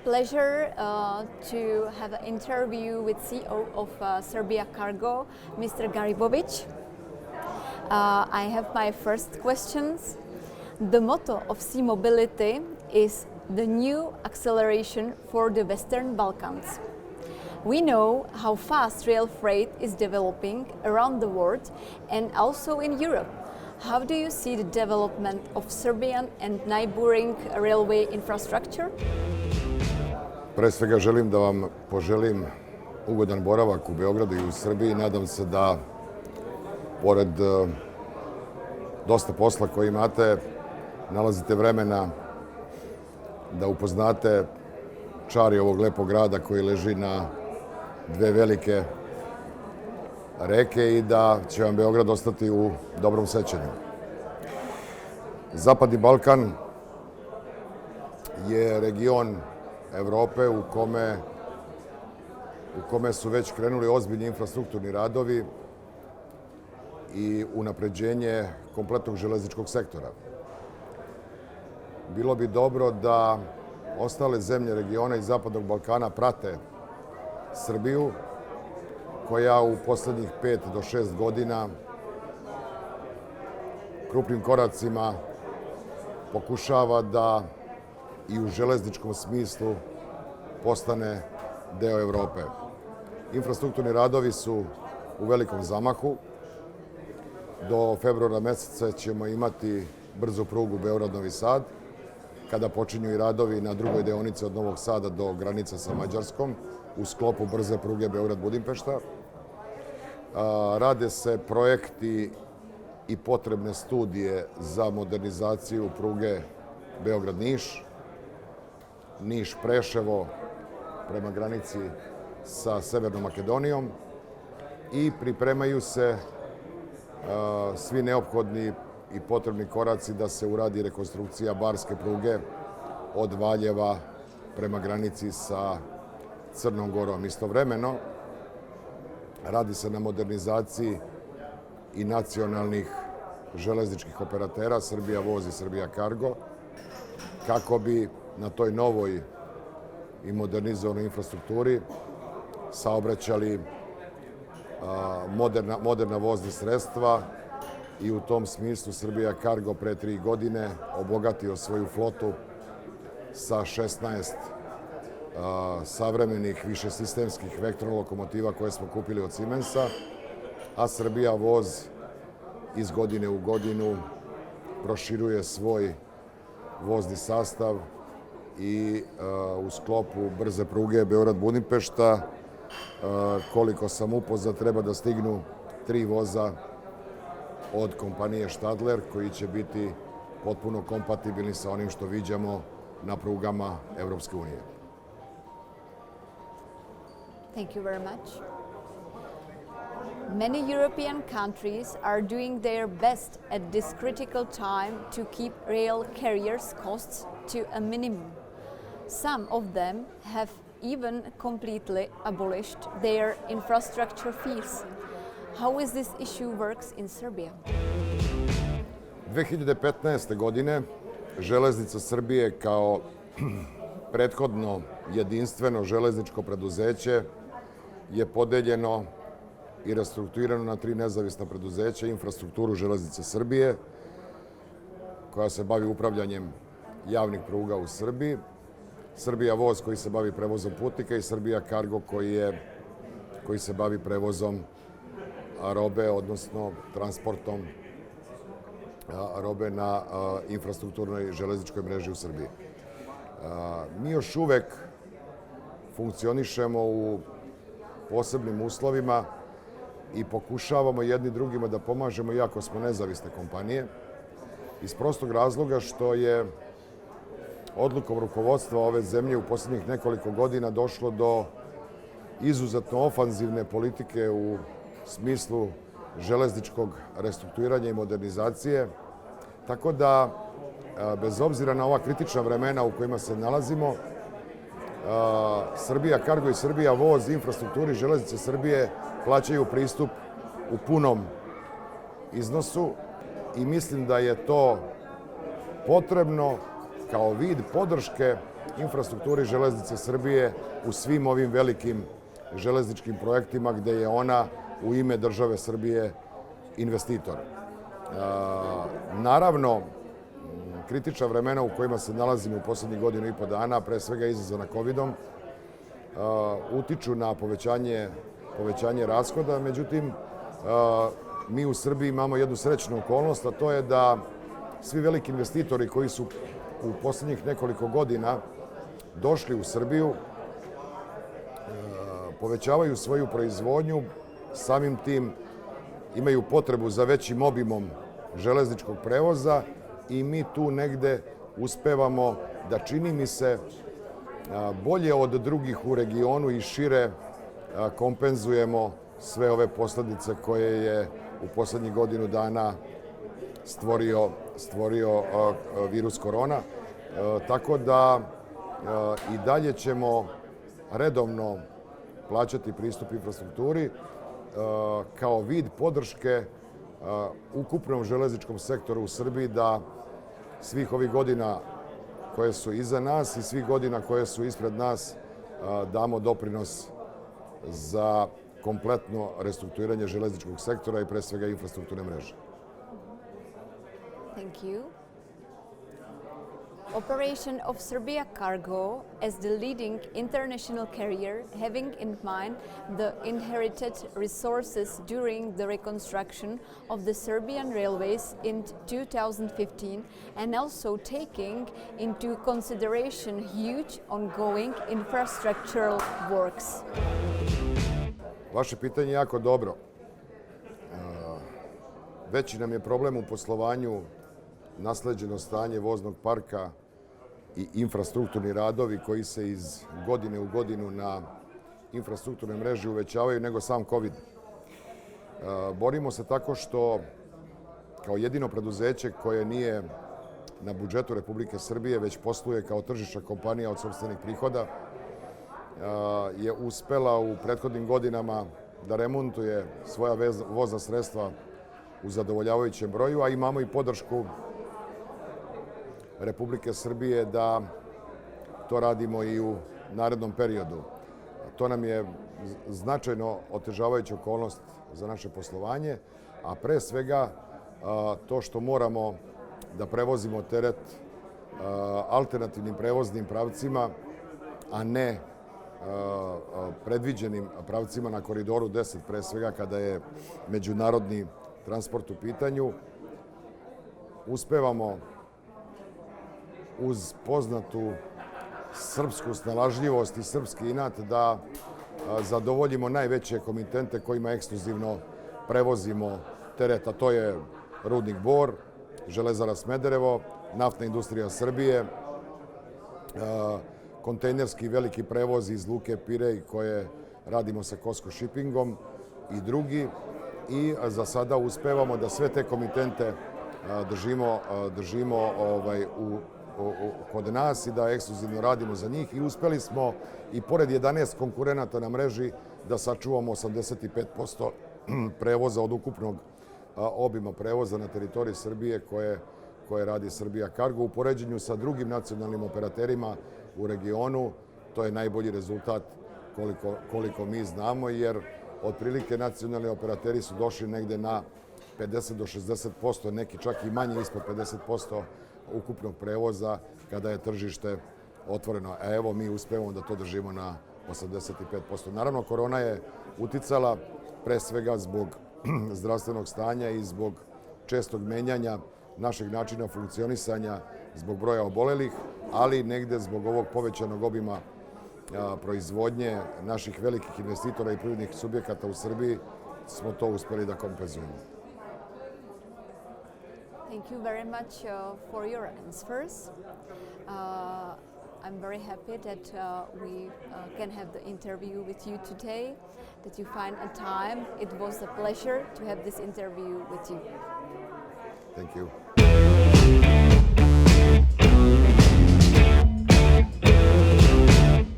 pleasure to have an interview with CEO of Serbia Cargo, Mr. Garibovic. I have my first questions. The motto of Sea Mobility is the new acceleration for the Western Balkans. We know how fast rail freight is developing around the world and also in Europe. How do you see the development of Serbian and neighboring railway infrastructure? Pre svega želim da vam poželim ugodan boravak u Beogradu i u Srbiji. Nadam se da, pored dosta posla koji imate, nalazite vremena da upoznate čari ovog lepog grada koji leži na dve velike reke i da će vam Beograd ostati u dobrom sećanju. Zapadni Balkan je region Evrope u kome su već krenuli ozbiljni infrastrukturni radovi i unapređenje kompletnog železničkog sektora. Bilo bi dobro da ostale zemlje regiona i Zapadnog Balkana prate Srbiju, koja u poslednjih 5 do 6 godina krupnim koracima pokušava da i u železničkom smislu postane deo Evrope. Infrastrukturni radovi su u velikom zamahu. Do februara meseca ćemo imati brzu prugu Beograd-Novi Sad, kada počinju i radovi na drugoj deonici od Novog Sada do granice sa Mađarskom u sklopu brze pruge Beograd-Budimpešta. Rade se projekti i potrebne studije za modernizaciju pruge Beograd-Niš, Niš-Preševo prema granici sa Severnom Makedonijom i pripremaju se svi neophodni i potrebni koraci da se uradi rekonstrukcija barske pruge od Valjeva prema granici sa Crnom Gorom. Istovremeno radi se na modernizaciji i nacionalnih železničkih operatera Srbija Voz i Serbia Cargo, kako bi na toj novoj i modernizovanoj infrastrukturi saobraćali moderna vozna sredstva i u tom smislu Serbia Cargo pre 3 godine obogatio svoju flotu sa 16 savremenih višesistemskih Vectron lokomotiva koje smo kupili od Siemensa, a Serbia Voz iz godine u godinu proširuje svoj vozni sastav i u sklopu brze pruge Beograd-Budimpešta, koliko sam upoznat, treba da stignu 3 voza od kompanije Stadler, koji će biti potpuno kompatibilni sa onim što viđamo na prugama Evropske unije. Thank you very much. Many European countries are doing their best at this critical time to keep rail carriers' costs to a minimum. Some of them have even completely abolished their infrastructure fees. How is this issue works in Serbia? 2015. godine Železnica Srbije kao prethodno jedinstveno železničko preduzeće je podeljeno i restrukturirano na 3 nezavisna preduzeća: Infrastrukturu Železnice Srbije, koja se bavi upravljanjem javnih pruga u Srbiji, Serbia Voz, koji se bavi prevozom putnika, i Serbia Cargo, koji se bavi prevozom robe, odnosno transportom robe na infrastrukturnoj železničkoj mreži u Srbiji. Mi još uvek funkcionišemo u posebnim uslovima i pokušavamo jedni drugima da pomažemo, iako smo nezavisne kompanije, iz prostog razloga što je odlukom rukovodstva ove zemlje u posljednjih nekoliko godina došlo do izuzetno ofanzivne politike u smislu železničkog restrukturiranja i modernizacije, tako da, bez obzira na ova kritična vremena u kojima se nalazimo, Serbia Cargo i Serbia Voz infrastrukturi Železnice Srbije plaćaju pristup u punom iznosu i mislim da je to potrebno kao vid podrške infrastrukturi železnice Srbije u svim ovim velikim železničkim projektima gde je ona u ime države Srbije investitor. Naravno, kritična vremena u kojima se nalazimo u poslednjih godinu i po dana, pre svega izazvana COVID-om, utiču na povećanje rashoda. Međutim, mi u Srbiji imamo jednu srećnu okolnost, a to je da svi veliki investitori koji su u poslednjih nekoliko godina došli u Srbiju, povećavaju svoju proizvodnju, samim tim imaju potrebu za većim obimom železničkog prevoza i mi tu negde uspevamo da, čini mi se, bolje od drugih u regionu i šire kompenzujemo sve ove posledice koje je u poslednjih godinu dana stvorio virus korona. Tako da i dalje ćemo redovno plaćati pristup infrastrukturi kao vid podrške ukupnom železničkom sektoru u Srbiji da svih ovih godina koje su iza nas i svih godina koje su ispred nas damo doprinos za kompletno restrukturiranje železničkog sektora i pre svega infrastrukturne mreže. Thank you. Operation of Serbia Cargo as the leading international carrier, having in mind the inherited resources during the reconstruction of the Serbian railways in 2015, and also taking into consideration huge ongoing infrastructural works. Vaše pitanje je jako dobro. Veći nam je problem u poslovanju nasleđeno stanje voznog parka i infrastrukturni radovi koji se iz godine u godinu na infrastrukturnoj mreži uvećavaju nego sam COVID. Borimo se tako što kao jedino preduzeće koje nije na budžetu Republike Srbije već posluje kao tržišna kompanija od sopstvenih prihoda je uspela u prethodnim godinama da remontuje svoja vozna sredstva u zadovoljavajućem broju, a imamo i podršku Republike Srbije da to radimo i u narednom periodu. To nam je značajno otežavajuća okolnost za naše poslovanje, a pre svega to što moramo da prevozimo teret alternativnim prevoznim pravcima, a ne predviđenim pravcima na Koridoru 10, pre svega kada je međunarodni transport u pitanju. Uspevamo uz poznatu srpsku snalažljivost i srpski inat da zadovoljimo najveće komitente kojima ekskluzivno prevozimo teret, a to je Rudnik Bor, Železara Smederevo, Naftna industrija Srbije, kontejnerski veliki prevoz iz Luke Pirej koje radimo sa COSCO Shippingom i drugi. I za sada uspevamo da sve te komitente držimo kod nas i da ekskluzivno radimo za njih i uspeli smo i pored 11 konkurenata na mreži da sačuvamo 85% prevoza od ukupnog obima prevoza na teritoriji Srbije koje radi Serbia Cargo. U poređenju sa drugim nacionalnim operaterima u regionu to je najbolji rezultat koliko mi znamo, jer otprilike nacionalni operateri su došli negde na 50 do 60%, neki čak i manje ispod 50% ukupnog prevoza kada je tržište otvoreno. A evo mi uspevamo da to držimo na 85%. Naravno, korona je uticala pre svega zbog zdravstvenog stanja i zbog čestog menjanja našeg načina funkcionisanja, zbog broja obolelih, ali negde zbog ovog povećanog obima proizvodnje naših velikih investitora i privrednih subjekata u Srbiji smo to uspeli da kompenzujemo. Thank you very much for your answers. I'm very happy that we can have the interview with you today, that you find a time. It was a pleasure to have this interview with you. Thank you.